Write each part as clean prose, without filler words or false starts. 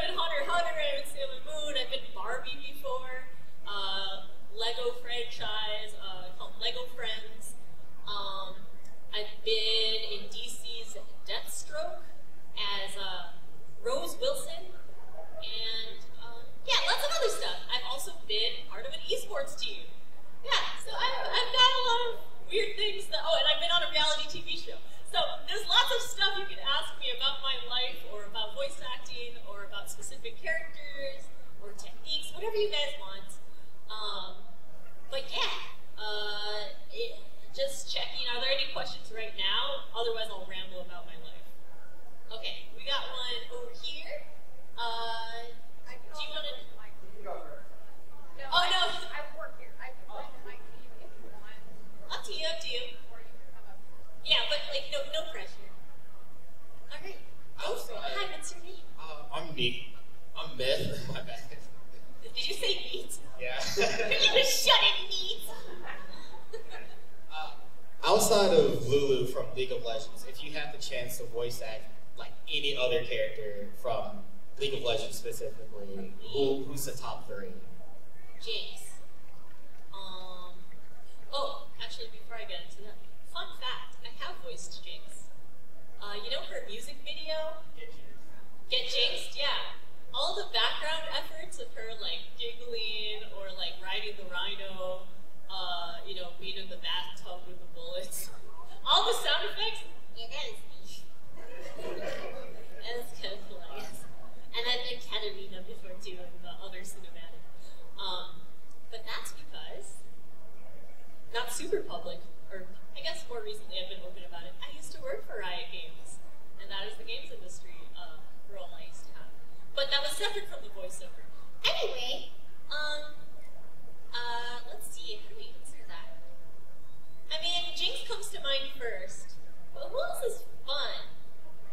I've been Hunter x Hunter, I've been Sailor Moon, I've been Barbie before, Lego franchise, called Lego Friends. I've been in DC's Deathstroke as Rose Wilson, and yeah, lots of other stuff. I've also been part of an esports team. Yeah, so I've got a lot of weird things that, and I've been on a reality TV show. So there's lots of stuff you can ask me about my life, or about voice acting, or about specific characters, or techniques, whatever you guys want. But yeah, just checking, are there any questions right now? Otherwise I'll ramble about my life. Okay, we got one over here. Do you want to? No, oh no! I work here. I can bring my team if you want. Up to you, up to you. Or you can come up. Yeah, but like no pressure. All right. Hi, what's your name? I'm Neat. I'm Myth. My bad. Did you say Neat? Yeah. You shut it, Neat. Outside of Lulu from League of Legends, if you had the chance to voice act like any other character from League of Legends specifically, who's the top 3? Jinx. Oh, actually, before I get into that, fun fact: I have voiced Jinx. You know her music video? Get Jinxed? Yeah. All the background efforts of her like giggling or like riding the rhino, being in the bathtub with the bullets. All the sound effects. Yeah, that is me. That is kind of hilarious. And I've been Katarina before too in the other cinematic. But that's because, not super public, or I guess more recently I've been open about it. I used to work for Riot Games, and that is the games industry role I used to have. But that was separate from the voiceover. Anyway, let's see, how do we answer that? I mean, Jinx comes to mind first, but who else is fun?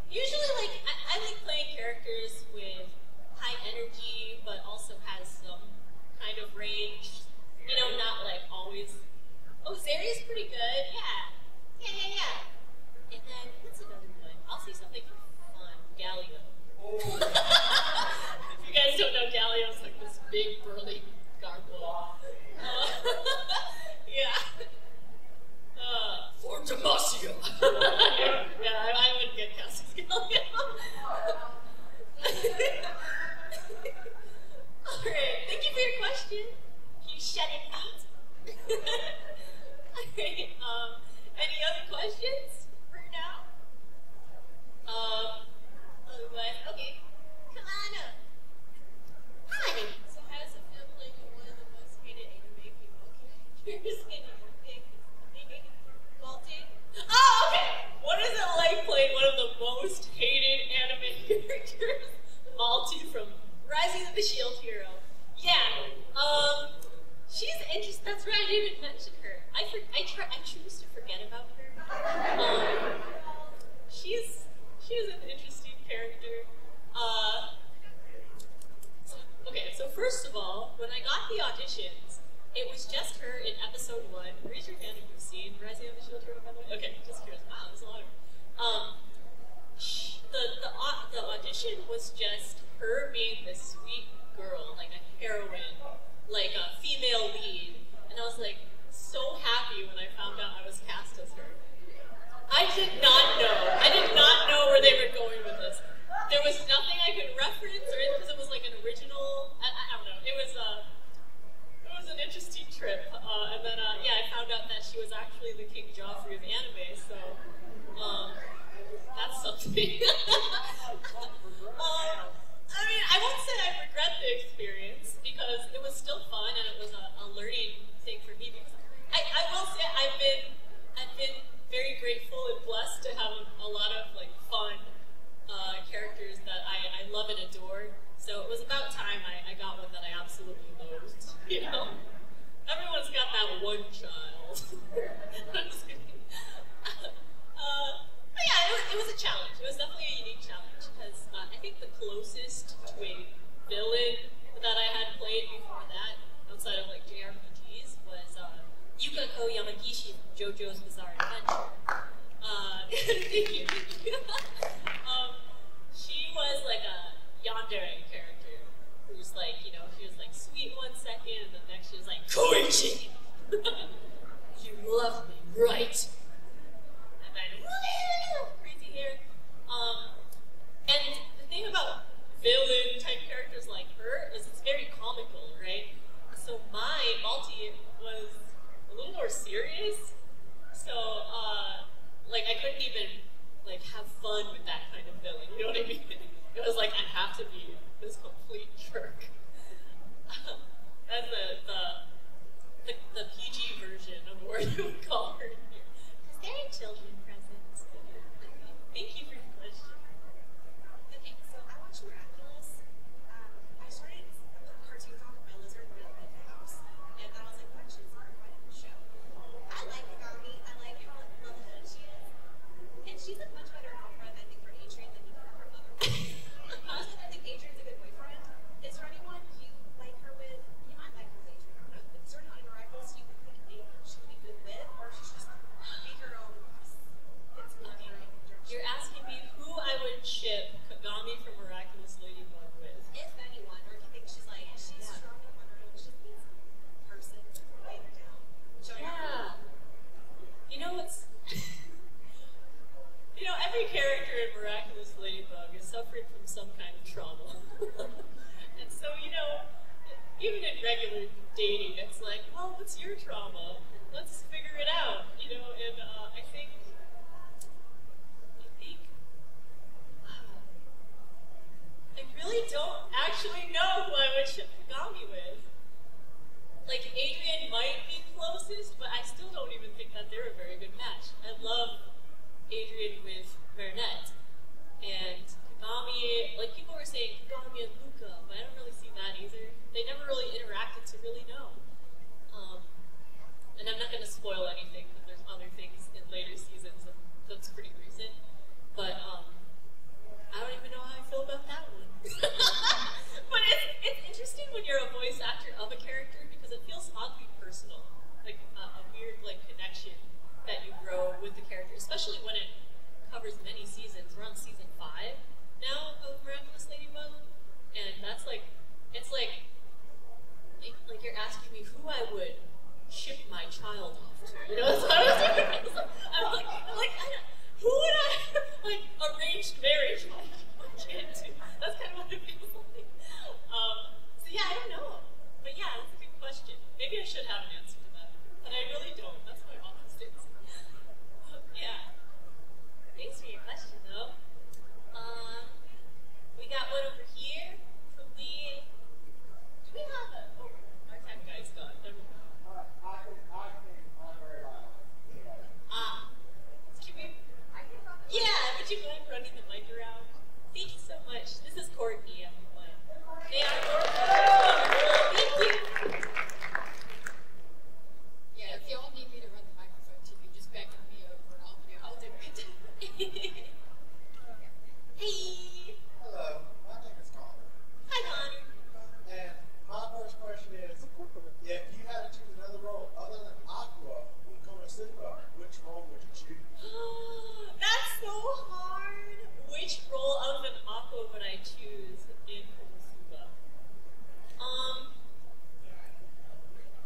Usually, like, I like playing characters with high energy, but also has some kind of range. You know, not like always. Oh, Zeri's pretty good, yeah. Yeah. And then, what's another one? I'll say something fun. Galio. If you guys don't know, Galio's like this big, burly gargoyle. Yeah. For Demacia! Yeah, I wouldn't get Cassie's Galio. Alright, thank you for your question. You shut it, Pete. Alright, any other questions for now? Otherwise, okay. Come on up. Hi. So how does it feel playing one of the most hated anime female characters in your big Malty? Oh, okay. What is it like playing one of the most hated anime characters? Malty from Rising of the Shield Hero. Yeah. She's interesting. That's right. I didn't even mention her. I choose to forget about her. She's an interesting character. So first of all, when I got the auditions, it was just her in episode 1. Raise your hand if you've seen Rising of the Shield Hero, by the way. Okay, just curious. Wow, there's a lot of her. The audition was just her being this sweet girl, like a heroine, like a female lead, and I was like so happy when I found out I was cast as her. I did not know where they were going with this. There was nothing I could reference, or because it was like an original. I don't know. It was an interesting trip, and then I found out that she was actually the King Joffrey of anime. So that's something. I mean, I won't say I regret the experience because it was still fun and it was a learning thing for me. Because I will say I've been very grateful and blessed to have a lot of like fun characters that I love and adore. So it was about time I got one that I absolutely loathed. You know, everyone's got that one child. I'm just kidding. But yeah, it was a challenge. It was definitely a unique challenge because I think the closest to a villain that I had played before that, outside of like JRPGs, was Yukiko Yamagishi from JoJo's Bizarre Adventure. Thank you. She was like a yandere character. who's like, you know, she was like sweet 1 second, and the next she was like, Koichi! You love me, right? And then, crazy hair. And the thing about villain type characters like her is it's very comical, right? So my Malti was a little more serious. So, like, I couldn't even, like, have fun with that kind of villain, you know what I mean? It was like, I have to be this complete jerk. That's the PG version of what you would call her here. Because there are children present. Thank you for your question. Okay, so I watched Miraculous. I started a cartoon called My Lizard when I left the house, and I was like, what should I find in the show? I like Kagami. I like how level-headed she is, and she's a much better girlfriend, I think, for Adrian than even for her other friends. Also, I think Adrian's a good boyfriend. Is there anyone you like her with? You might like her with Adrian. I don't know. Is there anyone in Miraculous you think she would be good with, or she's just be her own? It's not right. You're asking me who I would ship Kagami from Miraculous Ladybug with. If anyone, or if you think she's strong and wonderful, she just needs a person to lay her down. Show her. Yeah. You know what's... you know, every character in Miraculous Ladybug is suffering from some kind of trauma. And so, you know, even in regular dating, it's like, well, what's your trauma? Let's figure it out, you know, and I think I really don't actually know who I would ship Kagami with. Like, Adrian might be closest, but I still don't even think that they're a very good match. I love Adrian with Marinette. And Kagami, like, people were saying Kagami and Luca, but I don't really see that either. They never really interacted to really know. And I'm not going to spoil anything, because there's other things in later seasons that's pretty recent. But, I don't even know how I feel about that one. But it's interesting when you're a voice actor of a character because it feels oddly personal, like a weird like connection that you grow with the character, especially when it covers many seasons. We're on season 5 now of Miraculous Ladybug, and that's like it's like you're asking me who I would ship my child off to. You know, that's what I was doing. I'm like, who would I like arranged marriage? I can't do. That's kind of what it feels like. So yeah, I don't know. But yeah, that's a good question. Maybe I should have an answer to that. But I really don't. That's my honest answer. Yeah. Thanks for your question though. We got one over here from the do we have a our time guy's gone. Never mind. Can we yeah, would you mind running the mic around? Thank you so much. This is Courtney, everyone. They are wonderful. Thank you. Yeah, if y'all need me to run the microphone to you, just beckon me over and I'll do it. Hey. Hello, my name is Connor. Hi, Connor. And my first question is, if you had to choose another role other than Aqua in Konosuba, which role would you choose? That's so hard. Which role other than Aqua would I choose in Konosuba?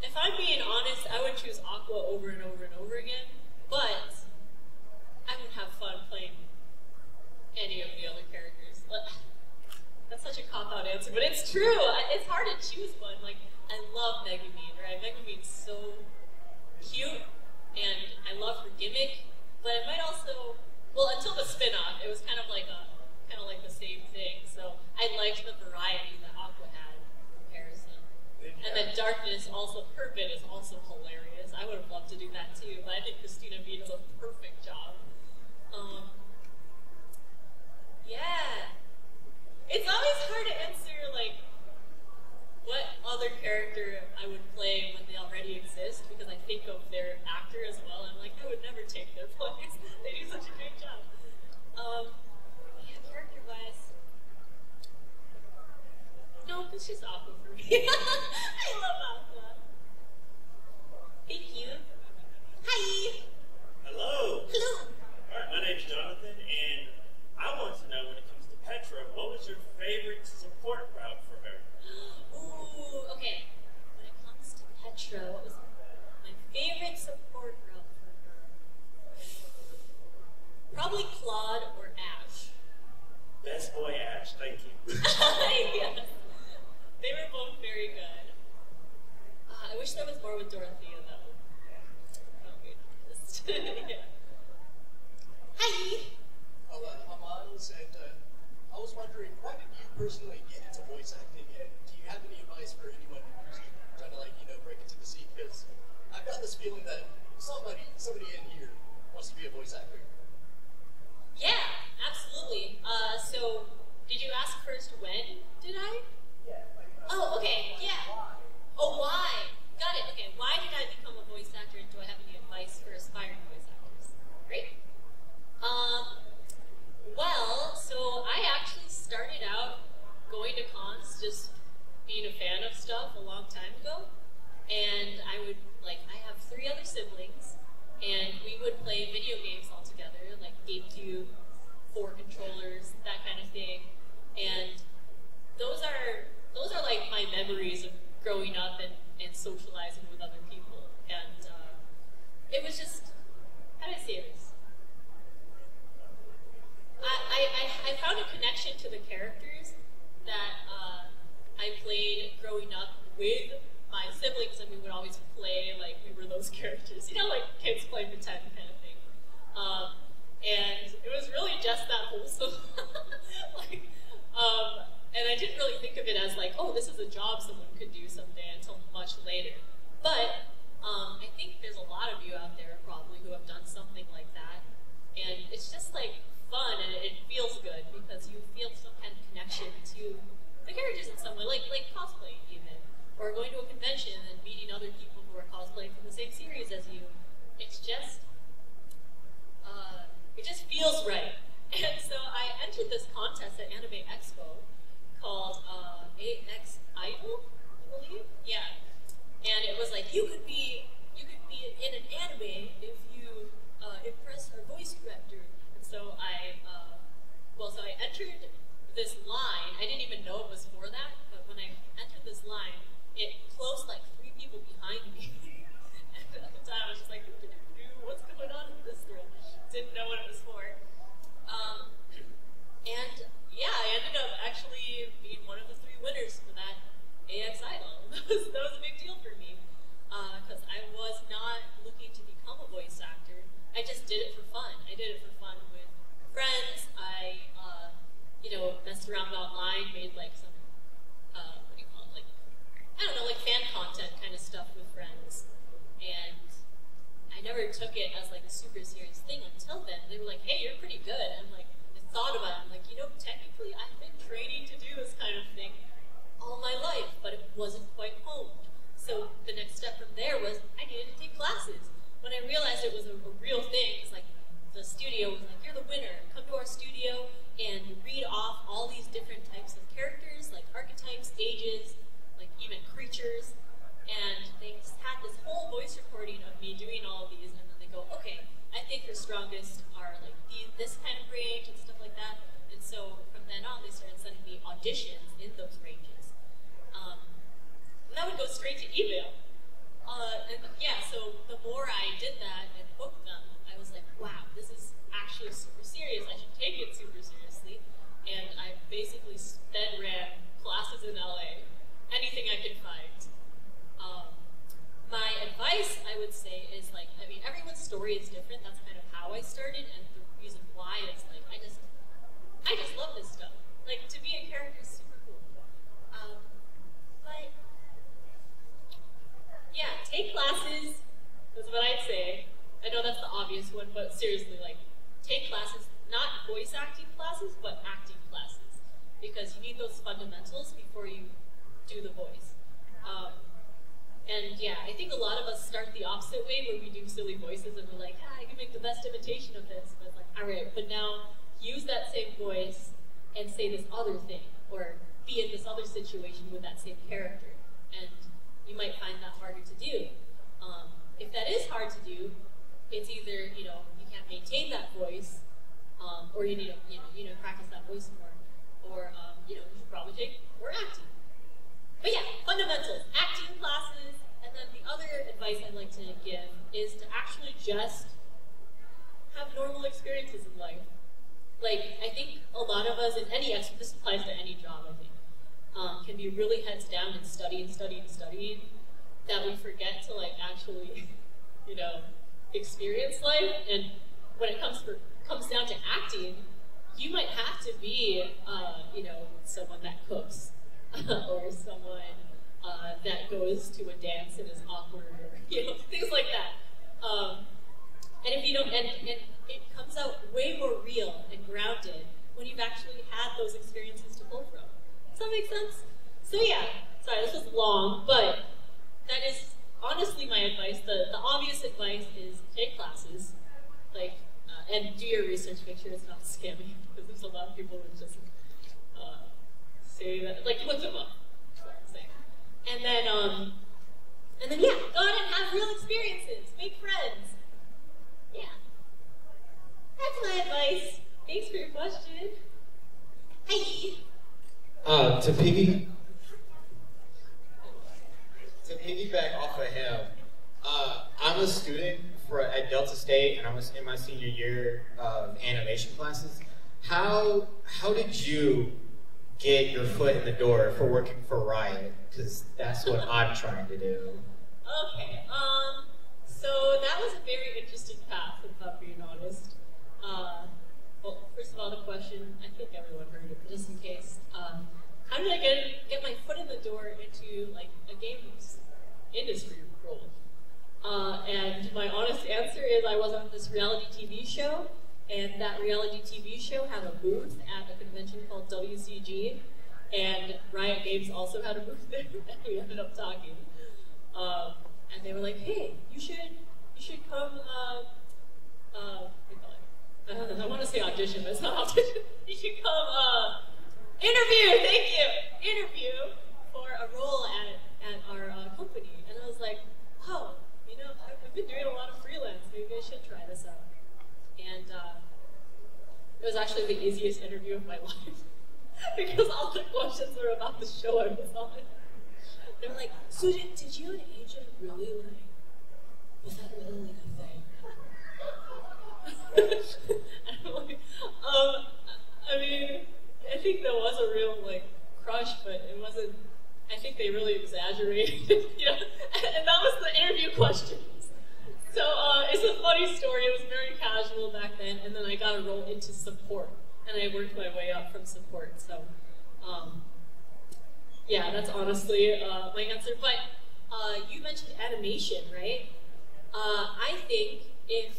If I'm being honest, I would choose Aqua over and over and over again, but I would have fun playing any of the other characters. That's such a cop-out answer, but it's true. It's hard to choose one. Like, I love Megumin, right? Megumin's so cute, and I love her gimmick, but I might also, well, until the spin-off, it was kind of like the same thing. So I liked the variety that Aqua had in comparison. And then Darkness, also, her bit is also hilarious. I would have loved to do that too, but I think Christina V does a perfect job. Yeah. It's always hard to answer, like, what other character I would play when they already exist, because I think of their actor as well. I'm like, I would never take their place. They do such a great job. Yeah, character-wise. No, it's just Aqua for me. I love Aqua. Thank you. Hi. Hello. Hello. All right, my name's Jonathan, and I want to know when it comes to Petra, what was your favorite support route for her? just being a fan of stuff a long time ago, and I have 3 other siblings, and we would play video games all together, like GameCube, 4 controllers, that kind of thing, and those are like my memories of growing up and socializing with other people, and it was just, how do I say this? I found a connection to the characters that I played growing up with my siblings, and we would always play like we were those characters, you know, like kids play pretend kind of thing. And it was really just that wholesome. And I didn't really think of it as like, oh, this is a job someone could do someday until much later. But I think there's a lot of you out there probably who have done something like that. And it's just like fun, and it feels good because you feel some kind of connection to the characters in some way, like cosplay even. Or going to a convention and meeting other people who are cosplaying from the same series as you. It's just, it just feels right. And so I entered this contest at Anime Expo called AX Idol, I believe. Yeah. And it was like, you could be in an anime if you impress our voice director. And so I entered this line. I didn't even know it was for that, but when I entered this line, it closed like 3 people behind me. And at the time, I was just like, what's going on in this room? Didn't know what it was for. And yeah, I ended up actually being one of the 3 winners for that AX Idol. That was a big deal for me, because I was not looking to become a voice actor. I just did it for fun. I did it for fun with friends. I, messed around online, made like some, what do you call it, like, I don't know, like fan content kind of stuff with friends. And I never took it as like a super serious thing until then. They were like, hey, you're pretty good. And I'm like, I thought about it. I'm like, technically I've been training to do this kind of thing all my life, but it wasn't quite honed. So the next step from there was I needed to take classes. When I realized it was a real thing, it's like the studio was like, you're the winner. Come to our studio and read off all these different types of characters, like archetypes, ages, like even creatures. And they had this whole voice recording of me doing all of these, and then they go, okay, I think your strongest are like this kind of range and stuff like that. And so from then on, they started sending me auditions in those ranges. And that would go straight to email. And yeah, so the more I did that and booked them, I was like, wow, this is actually super serious. I should take it super seriously. And I basically then ran classes in LA, anything I could find. My advice, I would say, is like, I mean, everyone's story is different. That's kind of how I started, and the reason why is like, I just love this stuff. Like, to be a character is super cool. But yeah, take classes. That's what I'd say. I know that's the obvious one, but seriously, like, take classes, not voice acting classes, but acting classes, because you need those fundamentals before you do the voice. And yeah, I think a lot of us start the opposite way, where we do silly voices and we're like, I can make the best imitation of this. But it's like, all right, but now use that same voice and say this other thing, or be in this other situation with that same character. And you might find that harder to do. If that is hard to do, it's either, you can't maintain that voice, or you need to, practice that voice more, or, you should probably take more acting. But yeah, fundamentals, acting classes, and then the other advice I'd like to give is to actually just have normal experiences in life. Like, I think a lot of us in this applies to any job, I think, can be really heads down and studying, that we forget to like actually, experience life. And when it comes down to acting, you might have to be, someone that cooks. Or someone that goes to a dance and is awkward, or things like that. And if you don't, and it comes out way more real and grounded when you've actually had those experiences to pull from. Does that make sense? So yeah, sorry, this was long, but that is honestly my advice. The obvious advice is take classes, like, and do your research. Make sure it's not scammy, because there's a lot of people who just say that, like, look them up. That's what I'm saying. And then yeah, go out and have real experiences, make friends. Yeah. That's my advice. Thanks for your question. Hi. To piggyback off of him, I'm a student at Delta State, and I was in my senior year of animation classes. How did you get your foot in the door for working for Riot? Because that's what I'm trying to do. Okay, so that was a very interesting path, if I'm being honest. Well, first of all, the question, I think everyone heard it, but just in case. How did I get my foot in the door into, like, a games industry role? And my honest answer is I was on this reality TV show, and that reality TV show had a booth at a convention called WCG, and Riot Games also had a booth there, and we ended up talking. And they were like, hey, you should come, what do you call it? I want to say audition, but it's not audition. You should come, interview, thank you, interview for a role at our company. And I was like, oh, you know, I've been doing a lot of freelance, maybe I should try this out. And it was actually the easiest interview of my life because all the questions were about the show I was on. They were like, so did you and Agent really, like, was that really like a thing? And I'm like, I mean, I think there was a real, like, crush, but it wasn't, I think they really exaggerated, you know, and that was the interview questions. So it's a funny story. It was very casual back then, and then I got a role into support, and I worked my way up from support. So yeah, that's honestly my answer. But you mentioned animation, right? I think if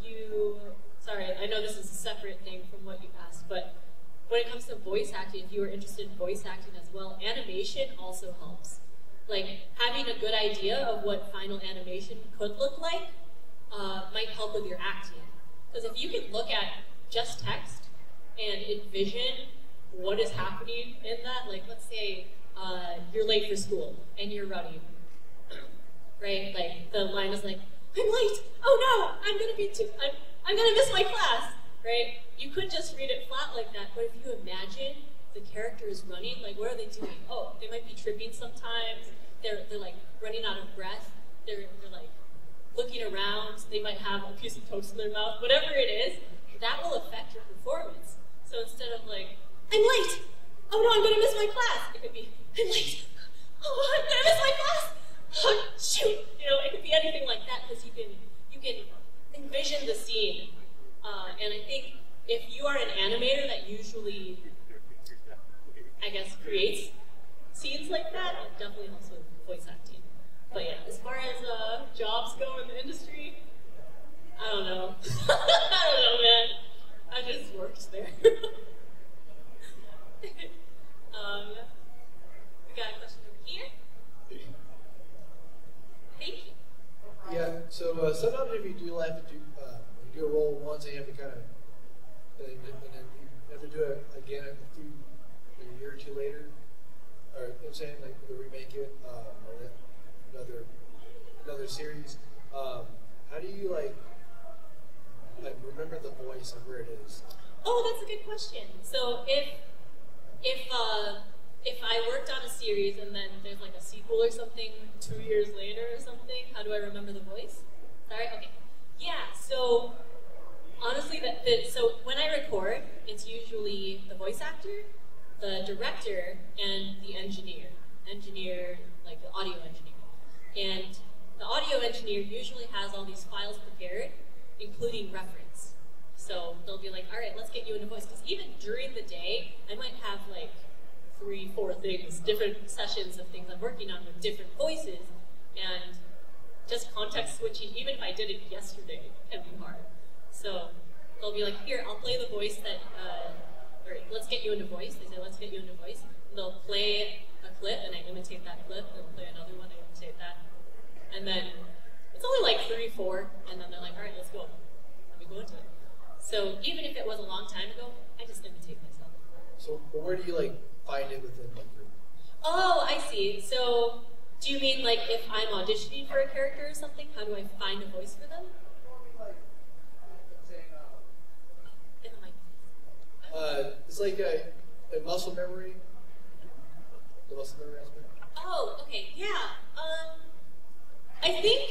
you, sorry, I know this is a separate thing from what you asked, but when it comes to voice acting, if you were interested in voice acting as well, animation also helps. Like, having a good idea of what final animation could look like might help with your acting. Because if you can look at just text and envision what is happening in that, like, let's say you're late for school and you're running, right? Like, the line is like, I'm late, oh no, I'm gonna miss my class, right? You could just read it flat like that, but if you imagine the character is running, like, what are they doing? Oh, they might be tripping sometimes. They're like running out of breath. They're like looking around. They might have a piece of toast in their mouth. Whatever it is, that will affect your performance. So instead of like, I'm late. Oh no, I'm gonna miss my class. It could be, I'm late. Oh, I'm gonna miss my class. Oh, shoot. You know, it could be anything like that because you can envision the scene. And I think if you are an animator that usually, I guess, creates scenes like that, it definitely helps with voice acting. But yeah, as far as jobs go in the industry, I don't know. I don't know, man. I just worked there. We got a question over here. Thank you. Yeah, so sometimes if you do have to do a role once and you have to kind of, and then you have to do it again a year or two later, or you know what I'm saying, like to remake it, or another series. How do you like remember the voice and where it is? Oh, that's a good question. So if I worked on a series and then there's like a sequel or something 2 years later or something, how do I remember the voice? Sorry? Okay. Yeah, so honestly, so when I record, it's usually the voice actor, the director, and the engineer. Engineer, like the audio engineer. And the audio engineer usually has all these files prepared, including reference. So they'll be like, all right, let's get you into voice. Because even during the day, I might have like 3-4 things, different sessions of things I'm working on with different voices. And just context switching, even if I did it yesterday, can be hard. So they'll be like, here, I'll play the voice that, or let's get you into voice. They say, let's get you into voice. And they'll play a clip, and I imitate that clip, and they'll play another one, I imitate that. And then it's only like 3-4, and then they're like, all right, let's go. Let me go into it. So even if it was a long time ago, I just imitate myself. So, but where do you like find it within the group. Oh, I see. So, do you mean like if I'm auditioning for a character or something, how do I find a voice for them? In the mic. It's like a muscle memory. The muscle memory aspect. Oh, okay, yeah. I think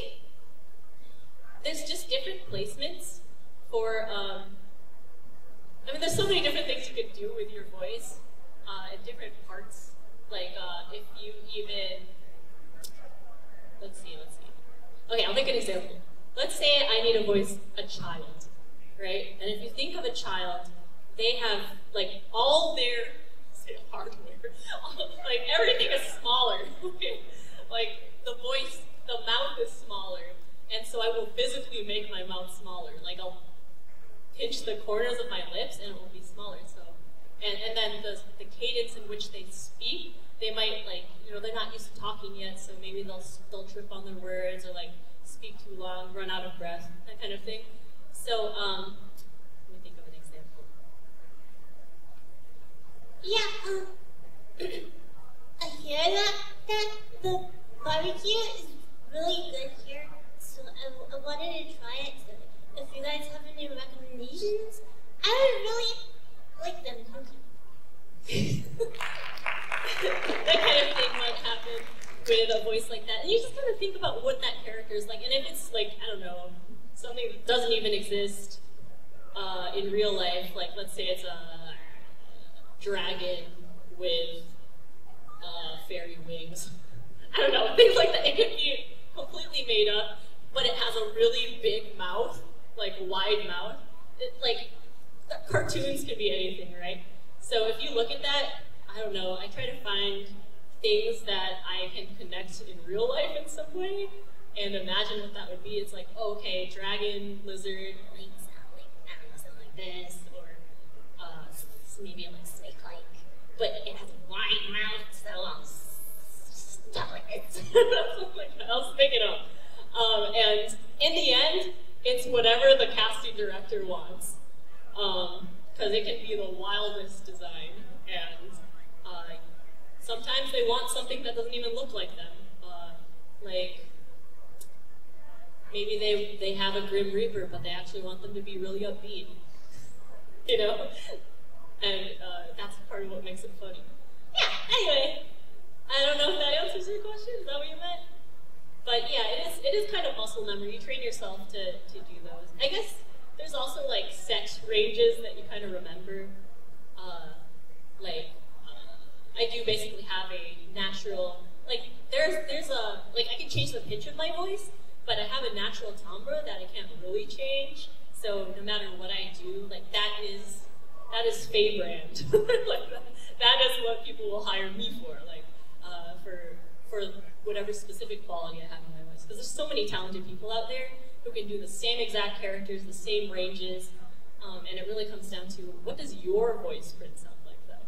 there's just different placements for, I mean, there's so many different things you could do with your voice in different parts. Like, if you even, let's see. Okay, I'll make an example. Let's say I need to voice a child, right? And if you think of a child, they have, like, all their hardware, like, everything is smaller. Like, the voice, the mouth is smaller. And so I will physically make my mouth smaller. Like, I'll pinch the corners of my lips and it will be smaller. So, and then the cadence in which they speak, they might, like, you know, they're not used to talking yet, so maybe they'll trip on their words or, like, speak too long, run out of breath, that kind of thing. So, let me think of an example. Yeah, I hear that the barbecue is really good here, so I wanted to try it. So if you guys have any recommendations, I would really like them. That kind of thing might happen with a voice like that. And you just kind of think about what that character is like. And if it's like, I don't know, something that doesn't even exist in real life, like let's say it's a dragon with fairy wings. I don't know, things like that. It could be completely made up, but it has a really big mouth, like wide mouth. Like, cartoons could be anything, right? So if you look at that, I don't know, I try to find things that I can connect in real life in some way and imagine what that would be. It's like, oh, okay, dragon, lizard, wings out, like, I don't know, something like this, or maybe like snake-like, but it has a wide mouth, so stuff like this. I'll make it up. And in the end, it's whatever the casting director wants. Because it can be the wildest design, and sometimes they want something that doesn't even look like them. Like, maybe they have a Grim Reaper, but they actually want them to be really upbeat, you know? And that's part of what makes it funny. Yeah, anyway, I don't know if that answers your question, is that what you meant? But yeah, it is kind of muscle memory. You train yourself to do those. I guess there's also like set ranges that you kind of remember. I do basically have a natural, like there's a, like I can change the pitch of my voice, but I have a natural timbre that I can't really change. So no matter what I do, like that is Faye brand. Like that is what people will hire me for, like for whatever specific quality I have in my voice. Because there's so many talented people out there who can do the same exact characters, the same ranges, and it really comes down to what does your voice print sound like, though?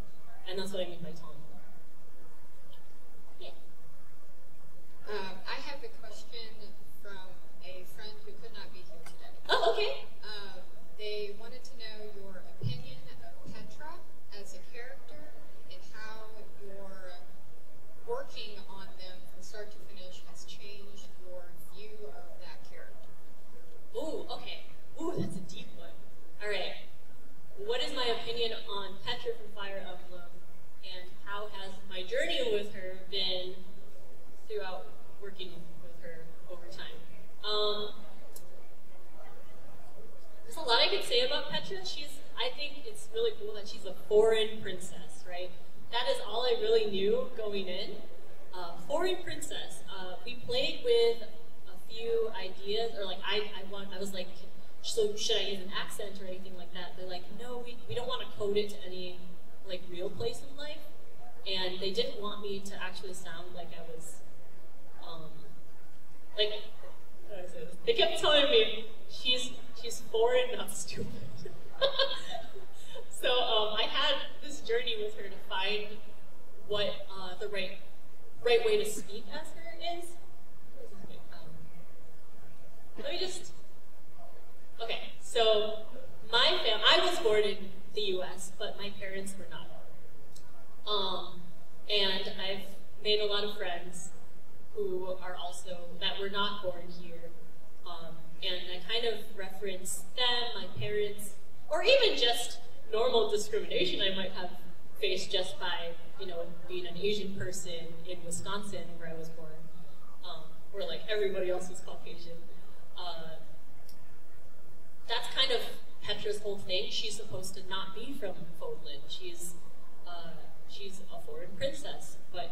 And that's what I mean by timbre. Yeah. I have a question from a friend who could not be here today. Oh, okay. They wanted to know your opinion of Petra as a character and how your working on them from start to finish has changed your view of that character. Ooh, okay. Ooh, that's a deep one. All right. What is my opinion on Petra from Fire Emblem, and how has my journey with her been throughout working with her over time? There's a lot I could say about Petra. I think it's really cool that she's a foreign princess, right? That is all I really knew going in. Foreign princess. We played with a few ideas, or like I was like, so should I use an accent or anything like that? They're like, no, we don't want to code it to any like real place in life, and they didn't want me to actually sound like I was, like, how do I say this? They kept telling me she's foreign, not stupid. So I had this journey with her to find what the right way to speak as her is. Let me just. Okay, so I was born in the U.S., but my parents were not. And I've made a lot of friends who are also, that were not born here. And I kind of reference them, my parents, or even just normal discrimination I might have faced just by, being an Asian person in Wisconsin where I was born, where like everybody else is Caucasian. That's kind of Petra's whole thing. She's supposed to not be from Foldland. She's a foreign princess, but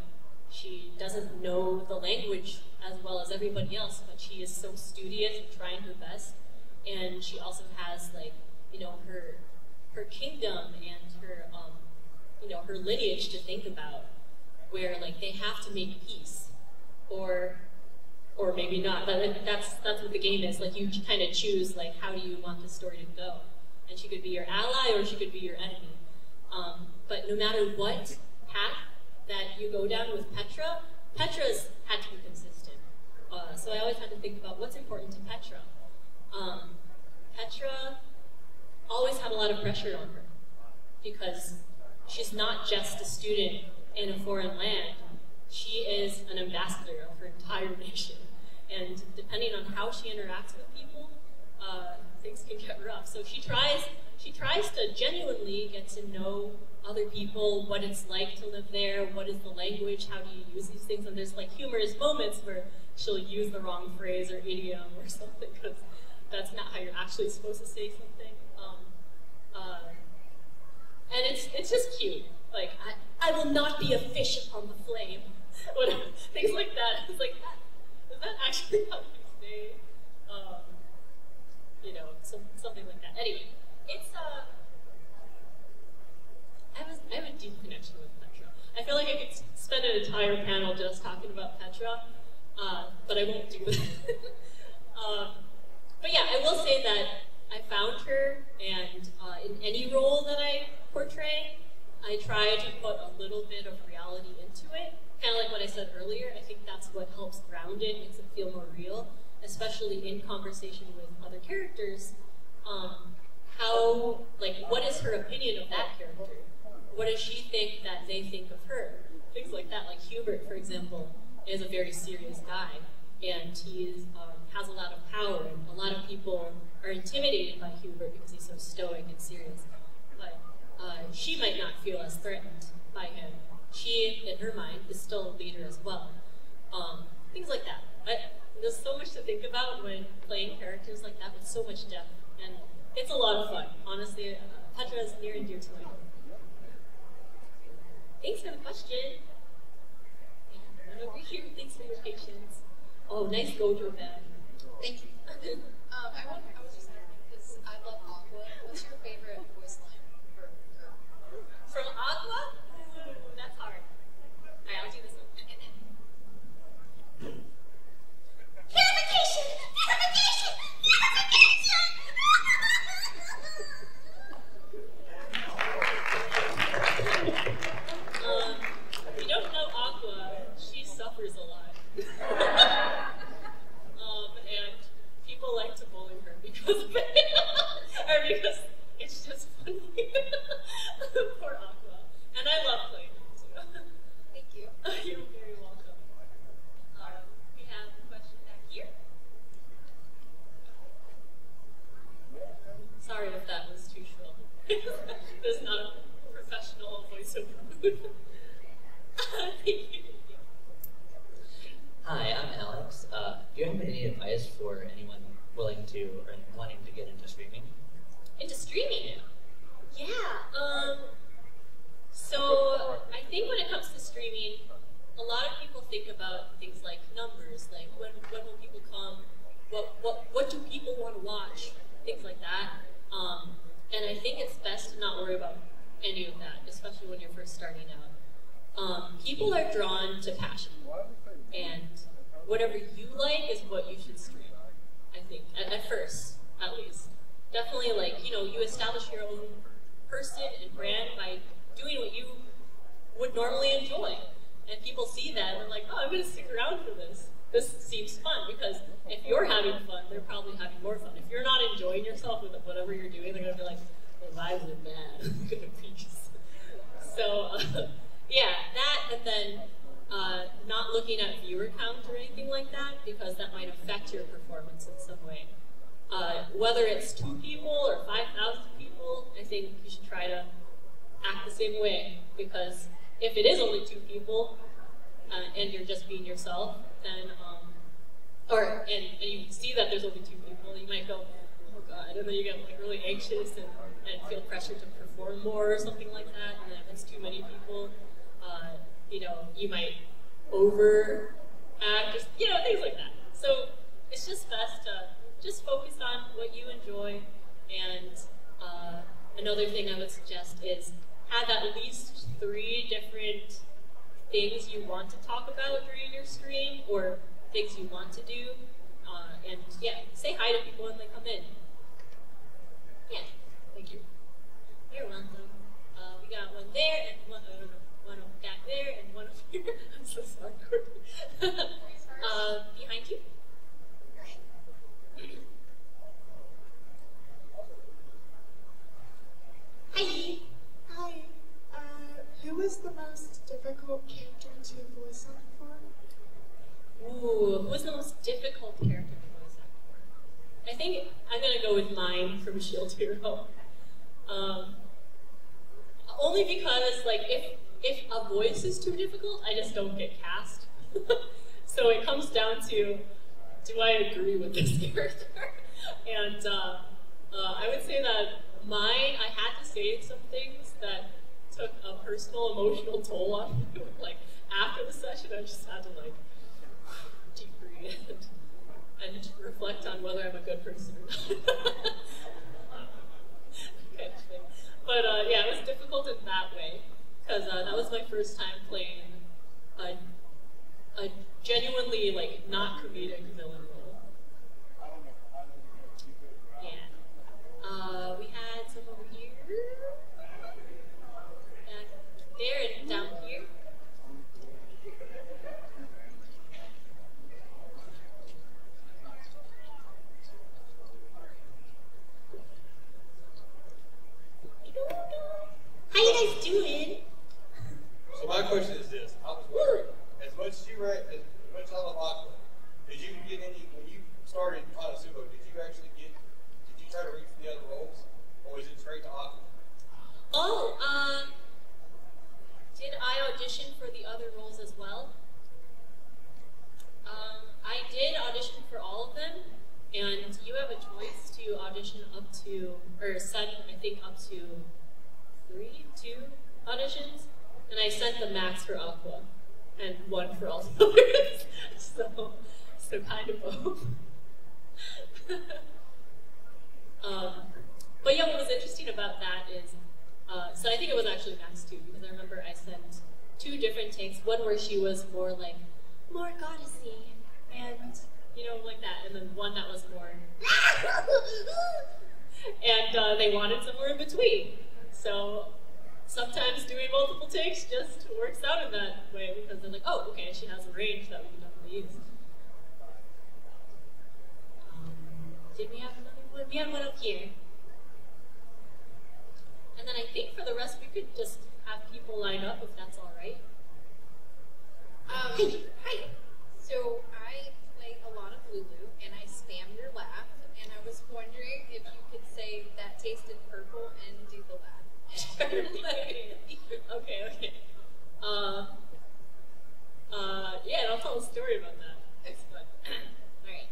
she doesn't know the language as well as everybody else, but she is so studious and trying her best. And she also has her kingdom and her lineage to think about, where like they have to make peace, or maybe not. But that's what the game is. Like you kind of choose like how do you want the story to go, and she could be your ally or she could be your enemy. But no matter what path that you go down with Petra, Petra's had to be consistent. So I always had to think about what's important to Petra. Petra always had a lot of pressure on her because she's not just a student in a foreign land. She is an ambassador of her entire nation. And depending on how she interacts with people, things can get rough. So she tries to genuinely get to know other people, what it's like to live there, what is the language, how do you use these things, and there's like humorous moments where she'll use the wrong phrase or idiom or something, because that's not how you're actually supposed to say something. And it's just cute. Like, I will not be a fish upon the flame. Whatever, things like that. It's like, is that actually how you say, something like that. Anyway, it's, I have a deep connection with Petra. I feel like I could spend an entire panel just talking about Petra, but I won't do that. But yeah, I will say that I found her, and in any role that I portray, I try to put a little bit of reality into it. Kind of like what I said earlier, I think that's what helps ground it, makes it feel more real, especially in conversation with other characters. What is her opinion of that character? What does she think that they think of her? Things like that. Like Hubert, for example, is a very serious guy, and he has a lot of power, and a lot of people are intimidated by Hubert because he's so stoic and serious. But she might not feel as threatened by him. She, in her mind, is still a leader as well. Things like that. There's so much to think about when playing characters like that with so much depth, and it's a lot of fun. Honestly, Petra is near and dear to my heart. Thanks for the question. And over here, thanks for your patience. Oh, nice Gojo bag. Thank you. I was just wondering, because I love Aqua. What's your favorite voice line for her? From Aqua? Ooh, that's hard. Alright, I'll do this one. Purification! Purification! Purification! If you don't know Aqua, she suffers a lot. And people like to bully her because of it. Or because it's just funny. Poor Aqua. And I love playing her too. Thank you. You're very welcome. We have a question back here. Sorry if that was too shrill. This is not a professional voiceover booth. Thank you. Hi, I'm Alex. Do you have any advice for anyone willing to or wanting to get into streaming? Into streaming? Yeah. So I think when it comes to streaming, a lot of people think about things like numbers, like when will people come, what do people want to watch, things like that. And I think it's best to not worry about any of that, especially when you're first starting out. People are drawn to passion, and whatever you like is what you should stream, I think, at first, at least. Definitely, you establish your own person and brand by doing what you would normally enjoy. And people see that, and they're like, oh, I'm going to stick around for this. This seems fun, because if you're having fun, they're probably having more fun. If you're not enjoying yourself with whatever you're doing, they're going to be like, the vibes are bad. I'm going to peace. So, Yeah, that, and then not looking at viewer count or anything like that, because that might affect your performance in some way. Whether it's 2 people or 5,000 people, I think you should try to act the same way, because if it is only 2 people and you're just being yourself, then and you see that there's only 2 people, you might go, oh god, and then you get like really anxious and feel pressure to perform more or something like that. And then if it's too many people, you might overact, just things like that. So it's just best to just focus on what you enjoy. And another thing I would suggest is have at least 3 different things you want to talk about during your stream, or things you want to do. And yeah, say hi to people when they come in. Yeah, thank you. You're welcome. We got one there, and one back there, and one over here. I'm so sorry, Courtney. Behind you. Hi. Hi. Who was the most difficult character to voice act for? Ooh, who was the most difficult character to voice act for? I think I'm gonna go with mine from Shield Hero. Only because, like, if a voice is too difficult, I just don't get cast. So it comes down to, do I agree with this character? And I would say that mine, I had to say some things that took a personal, emotional toll on me. Like, after the session, I just had to, like, deep breathe and reflect on whether I'm a good person or not. Kind of thing. But yeah, it was difficult in that way, because that was my first time playing a genuinely, like, not comedic villain role. Yeah. We had some over here, back there, and down here. How you guys doing? So my question is this: I was wondering, as much as you read, as much I love Aqua, did you get any when you started Hanasubo? Did you try to reach the other roles, or was it straight to Aqua? Oh, did I audition for the other roles as well? I did audition for all of them, and you have a choice to audition up to, or send, I think, up to 2 auditions, and I sent the max for Aqua, and 1 for all the others. So kind of both. But yeah, what was interesting about that is, so I think it was actually max 2, because I remember I sent 2 different takes, one where she was more goddessy, and like that, and then one that was more and they wanted somewhere in between. So sometimes doing multiple takes just works out in that way, because they're like, oh, okay, she has a range that we can definitely use. Did we have another one? We had one up here. And then I think for the rest we could just have people line up if that's all right. Hi. So I play a lot of Lulu, and I spam your laugh, and I was wondering if you could say that tasted purple and do the laugh. Okay. Yeah, and I'll tell a story about that. It's fun. Alright.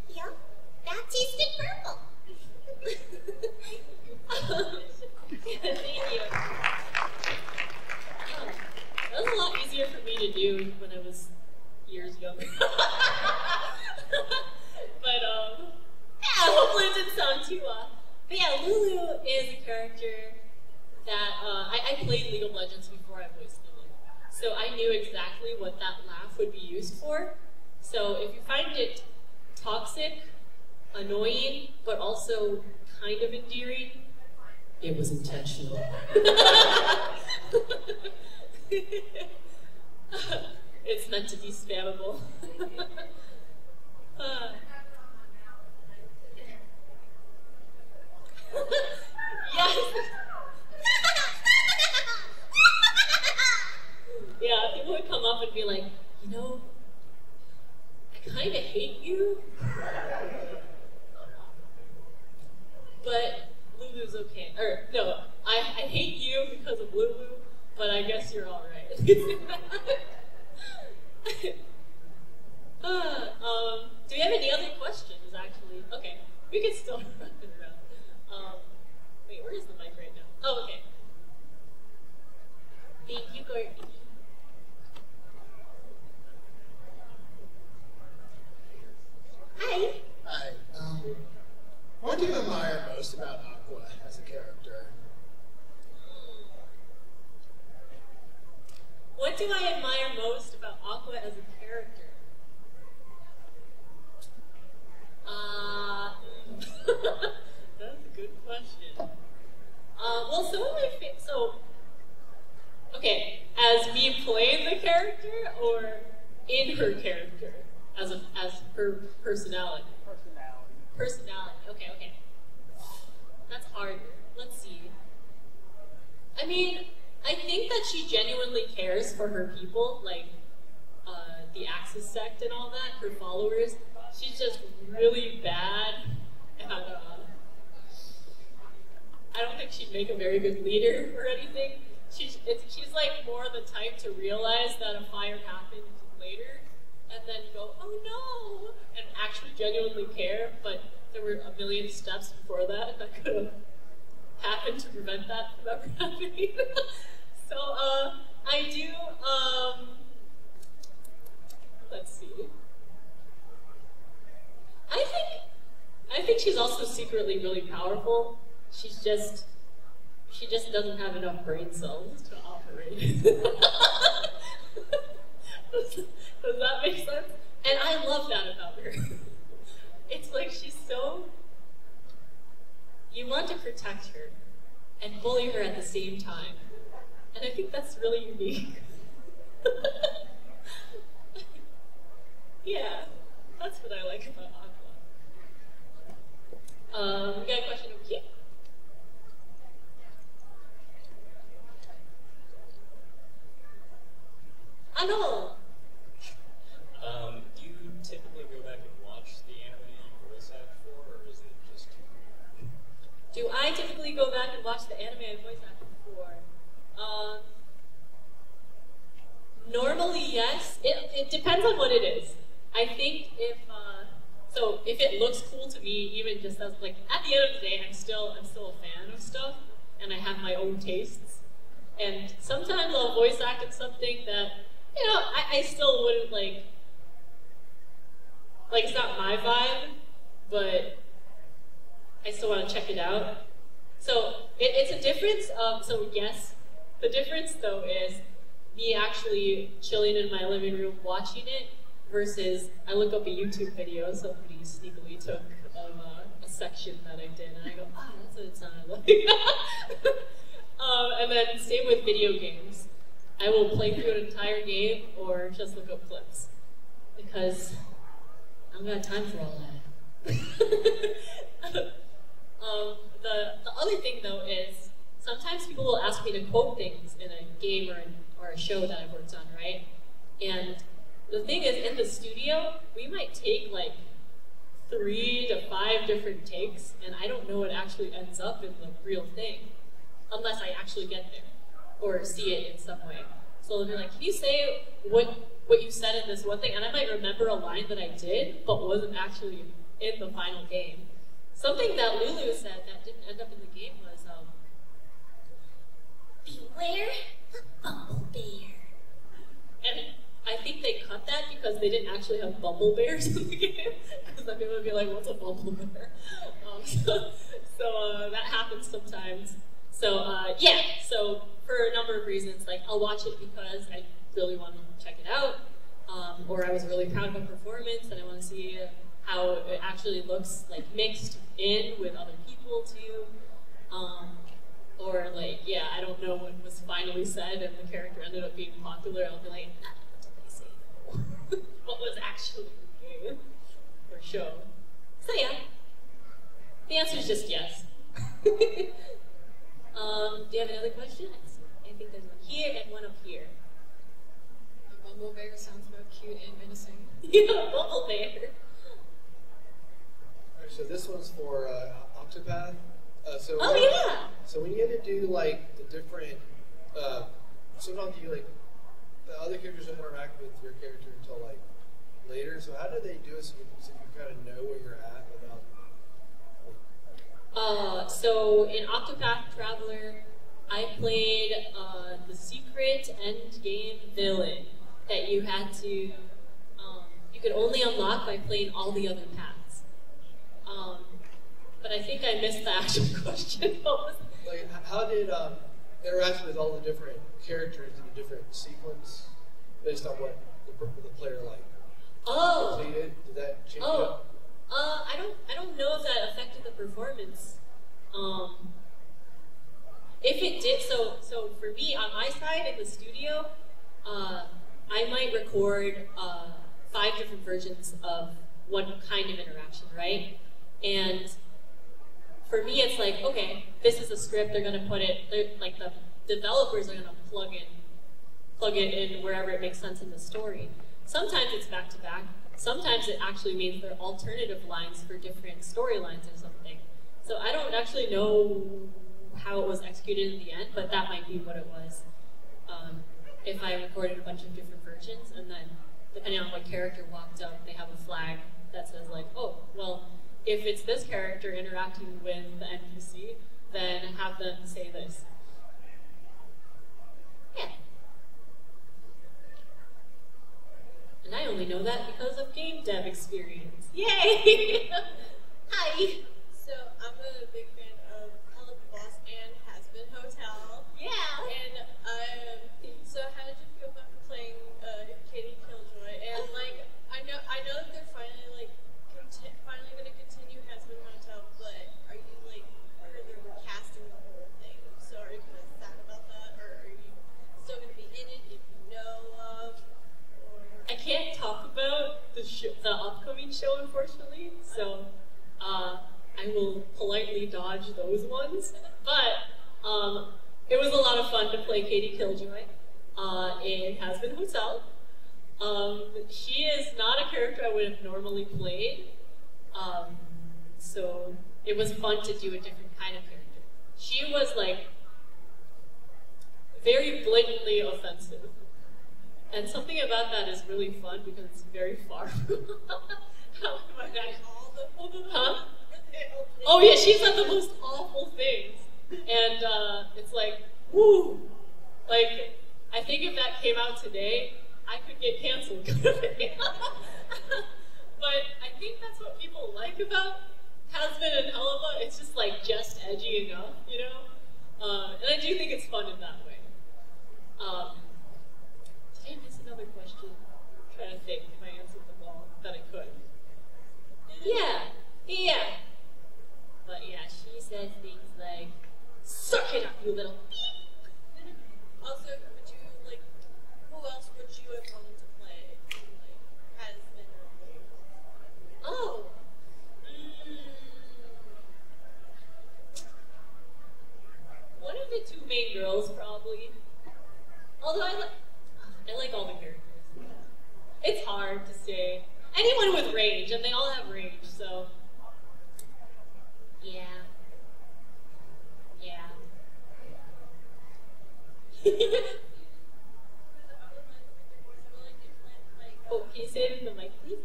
Yeah, that tasted purple. Thank you. That was a lot easier for me to do when I was years younger. But yeah, hopefully it didn't sound too but yeah, Lulu is a character that I played League of Legends before I voiced Lulu, so I knew exactly what that laugh would be used for. So if you find it toxic, annoying, but also kind of endearing, it was intentional. It's meant to be spammable. come up and be like, you know, I kind of hate you, but Lulu's okay. Or no, I hate you because of Lulu, but I guess you're all right. Do we have any other questions? Actually, okay, we can still run it around. Wait, where is the mic right now? Oh, okay. Thank you, Courtney. Hi. Hi. What do you admire most about Aqua as a character? What do I admire most about Aqua as a character? That's a good question. Well, some of my okay, as me playing the character or in her character as her personality. Personality. Okay. That's harder. Let's see. I mean, I think that she genuinely cares for her people, like the Axis sect and all that, her followers. She's just really bad, and I don't think she'd make a very good leader or anything. She's like more the type to realize that a fire happened later, and then go, oh no, and actually genuinely care, but there were a million steps before that could have happened to prevent that from ever happening. So, I do, let's see. I think she's also secretly really powerful. She just doesn't have enough brain cells to operate. Does that make sense? And I love that about her. It's like she's so... You want to protect her and bully her at the same time. And I think that's really unique. Yeah, that's what I like about Aqua. We got a question over here. I know. Do you typically go back and watch the anime you voice act for, or is it just... Do I typically go back and watch the anime I voice acted for? Normally, yes. It depends on what it is. I think if it looks cool to me, even just as like at the end of the day, I'm still a fan of stuff, and I have my own tastes. And sometimes I'll voice act in something that I still wouldn't like it's not my vibe, but I still want to check it out. So it's a difference. So yes, the difference though is me actually chilling in my living room watching it versus I look up a YouTube video somebody sneakily took of a section that I did, and I go, that's what it sounded like. And then same with video games. I will play through an entire game or just look up clips because I don't got time for all that. The other thing though is sometimes people will ask me to quote things in a game or a show that I've worked on, right? And the thing is, in the studio, we might take like 3 to 5 different takes, and I don't know what actually ends up in the real thing unless I actually get there or see it in some way. So they'll be like, can you say what you said in this one thing? And I might remember a line that I did, but wasn't actually in the final game. Something that Lulu said that didn't end up in the game was, beware the bumble bear. And I think they cut that because they didn't actually have bumble bears in the game. Because then people would be like, what's a bumble bear? So that happens sometimes. So yeah, so for a number of reasons, like I'll watch it because I really want to check it out, or I was really proud of a performance and I want to see how it actually looks like mixed in with other people too, or like, yeah, I don't know what was finally said and the character ended up being popular. I'll be like, what did they say? What was actually good or show? So yeah, the answer is just yes. Do you have another question? I think there's one here and one up here. One Yeah, bubble bear. Alright, so this one's for Octopath. Oh yeah. So when you had to do like the different, sometimes you like the other characters don't interact with your character until like later. So how do they do it so you kind of know where you're at without? So in Octopath Traveler, I played the secret end game villain that you had to, you could only unlock by playing all the other paths. But I think I missed the actual question. Like, how did interaction with all the different characters in a different sequence based on what the player like completed? Did that change it? I don't know if that affected the performance. If it did, so for me on my side in the studio, I might record 5 different versions of one kind of interaction, right? And for me, it's like, okay, this is a script. They're gonna put it. Like the developers are gonna plug it in wherever it makes sense in the story. Sometimes it's back to back. Sometimes it actually means they're alternative lines for different storylines or something. So I don't actually know how it was executed in the end, but that might be what it was. If I recorded a bunch of different versions, and then depending on what character walked up, they have a flag that says like, oh, well, if it's this character interacting with the NPC, then have them say this. Yeah. And I only know that because of game dev experience. Yay! Hi! So I'm a big fan of Hello Boss and Has Been Hotel. Yeah! And so how did you feel about playing Katie Killjoy? And like I know that they're finally like finally going to continue Has Been Hotel, but are you like heard they're recasting the whole thing? So are you kind of sad about that, or are you still going to be in it if you know of? I can't talk about the upcoming show, unfortunately, so I will politely dodge those ones. But it was a lot of fun to play Katie Killjoy in Has Been Hotel. She is not a character I would have normally played, so it was fun to do a different kind of character. She was like very blatantly offensive. And something about that is really fun because it's very far. Huh? Oh yeah, she said the most awful things. And it's like, woo! Like, I think if that came out today, I could get canceled. But I think that's what people like about Has Been and Helva. It's just like just edgy enough, you know? And I do think it's fun in that way. Did I miss another question? I'm trying to think if I answered them all that I could. Yeah. But yeah, she says things like, suck it up, you little beep. Also, would you like? Who else would you have wanted to play? Like, Has Been or Oh. One of the 2 main girls, probably. Although I like all the characters. It's hard to say. Anyone with range, and they all have range, so. Yeah. Oh, can you say it in the mic, please?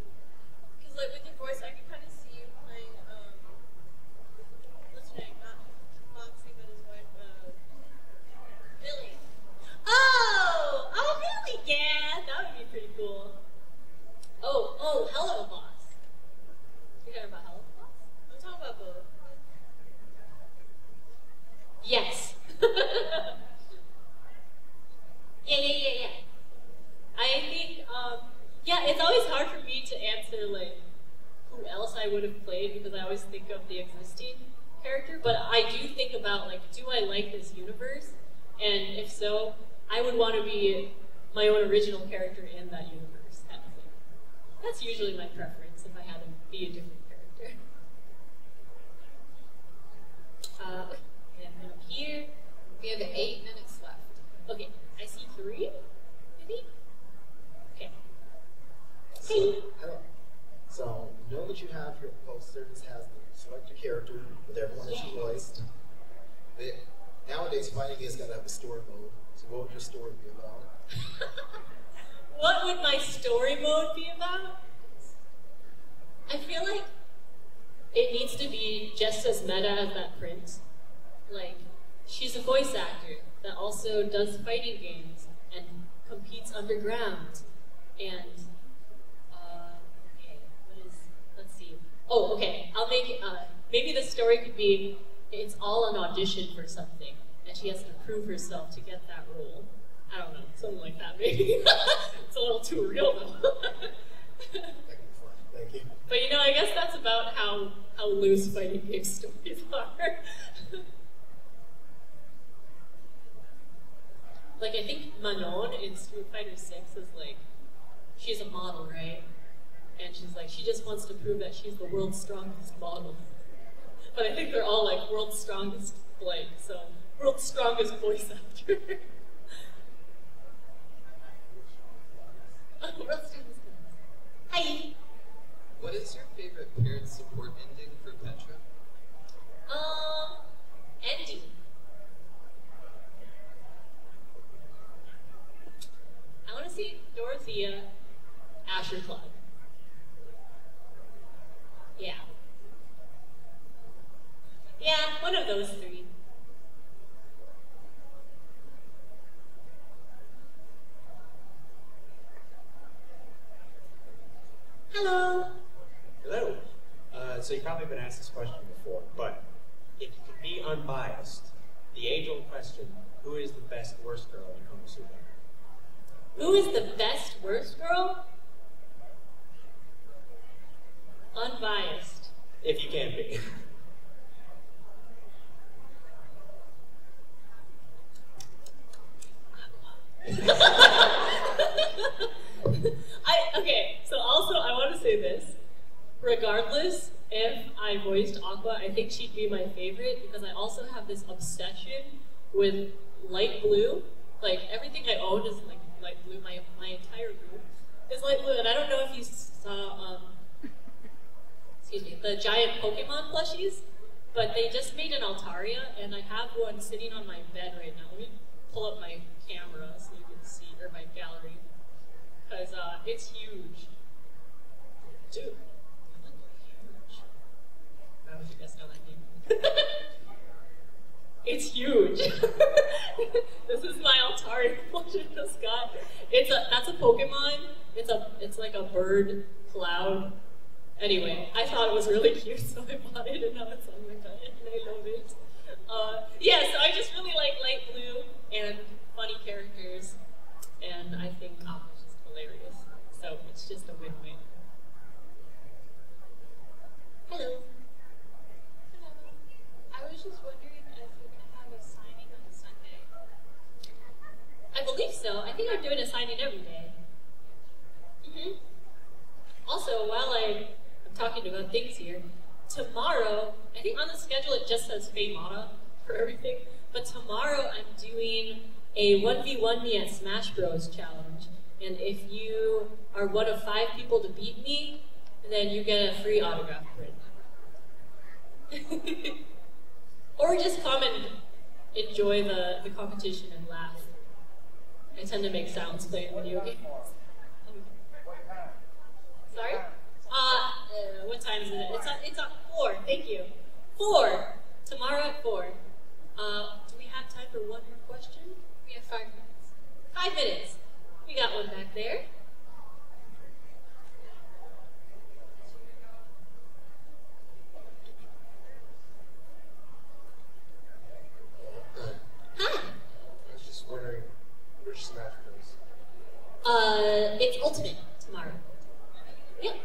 Because like with your voice, I can kind of see you playing. What's her name? Not Moxie, but his wife, Billy. Oh, really? Yeah, that would be pretty cool. Oh, Hello Boss. You heard about Hello Boss? I'm talking about both. Yes. Yeah. I think, it's always hard for me to answer, like, who else I would have played, because I always think of the existing character, but I do think about, like, do I like this universe? And if so, I would want to be my own original character in that universe, kind of thing. That's usually my preference, if I had to be a different character. And up here, We have 8 minutes left. okay, I see 3, maybe? Okay. So, Blizzard has the select a character with everyone that you voiced. Nowadays, fighting has got to have a story mode. So what would your story be about? What would my story mode be about? I feel like it needs to be just as meta as that prince. Like, she's a voice actor that also does fighting games and competes underground. And, okay, let's see. Oh, okay, I'll make it, maybe the story could be, it's all an audition for something, and she has to prove herself to get that role. I don't know, something like that, maybe. It's a little too real, though. Thank you. But you know, I guess that's about how loose fighting game stories are. Like, I think Manon in Street Fighter 6 is like, she's a model, right? And she's like, she just wants to prove that she's the world's strongest model. But I think they're all like world's strongest blank, so world's strongest voice actor. World's strongest voice. Hi! What is your favorite parent support ending for Petra? Ending. I want to see Dorothea, Asher Club. Yeah. Yeah, one of those three. Hello. Hello. So you've probably been asked this question before, but if you could be unbiased, the age-old question, who is the best worst girl in Konosuba? Who is the best worst girl? Unbiased. If you can be. Okay, so also I want to say this. Regardless if I voiced Aqua, I think she'd be my favorite because I also have this obsession with light blue. Like, everything I own is like light blue. My entire room is light blue. And I don't know if you saw, excuse me, the giant Pokemon plushies, but they just made an Altaria, and I have one sitting on my bed right now. Let me pull up my camera so you can see, or my gallery, because it's huge. Dude, huge. I don't know if you guys know that name. It's huge. This is my Altaria plushie I just got. That's a Pokemon. It's like a bird cloud. Anyway, I thought it was really cute, so I bought it, and now it's on my bed, and I love it. Yeah, so I just really like light blue and funny characters, and I think Aqua's just hilarious. So it's just a win-win. Hello. Hello. I was just wondering if you're going to have a signing on Sunday. I believe so. I think I'm doing a signing every day. Also, while I'm talking about things here, tomorrow, I think on the schedule it just says Faye Mata for everything, but tomorrow I'm doing a 1v1 me at Smash Bros challenge, and if you are one of 5 people to beat me, then you get a free autograph print. Or just come and enjoy the competition and laugh. I tend to make sounds playing video games. Sorry? What time is it? It's on 4, thank you. 4, tomorrow at 4. Do we have time for one more question? We have 5 minutes. 5 minutes. We got one back there. Hi. I was just wondering which Smash Bros. It's Ultimate tomorrow. Yep.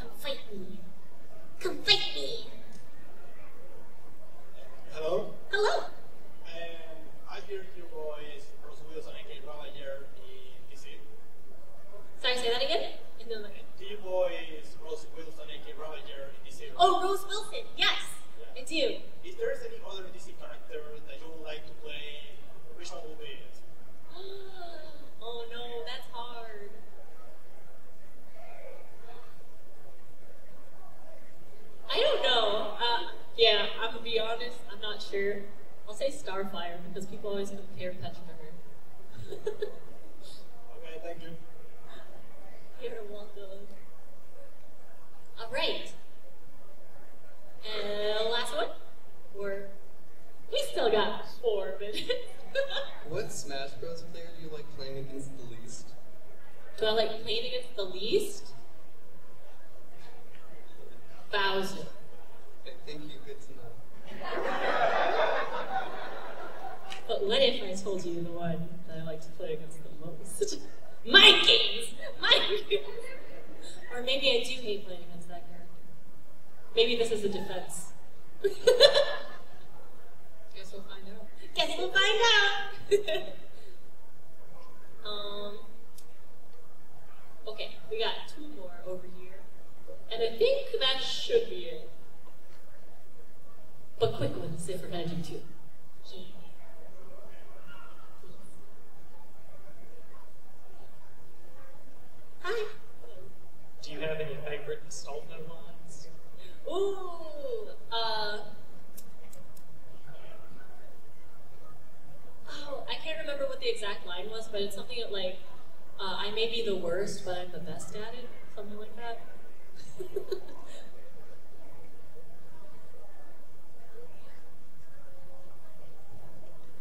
Come fight me. Come fight me. Hello? Hello. I hear your voice, Bruce Wilson, and Kate Ravager in DC. Sorry, say that again? Do you voice Bruce Wilson and Kate Ravager in DC? Oh, Rose Wilson. Yes, I do. If there's any other DC character that you would like to play, which one will be it? Oh no, that's hard. Sure. I'll say Starfire because people always compare Petra to her. Okay, thank you. You're welcome. All right. And last one. We still got 4 minutes. What Smash Bros. Player do you like playing against the least? Do I like playing against the least? Bowser. Thank you, good to know. But what if I told you the one that I like to play against the most? Monkeys! Monkeys! Or maybe I do hate playing against that character. Maybe this is a defense. Guess we'll find out. Guess we'll find out! Okay, we got 2 more over here. And I think that should be it. But quick ones if we're gonna do 2. Hi. Do you have any favorite Astolfo lines? Ooh, I can't remember what the exact line was, but it's something like, I may be the worst, but I'm the best at it. Something like that.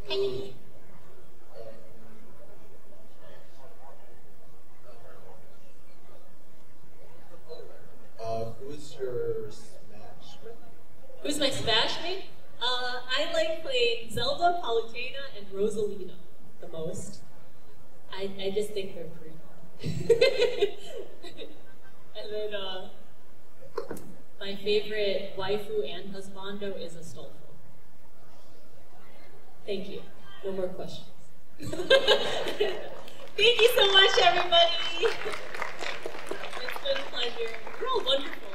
Hey. Who's your Smash mate? Who's my Smash mate? I like playing Zelda, Palutena, and Rosalina the most. I just think they're pretty. And then my favorite waifu and husbando is Astolfo. Thank you. No more questions. Thank you so much, everybody. It's been a pleasure. You're all wonderful.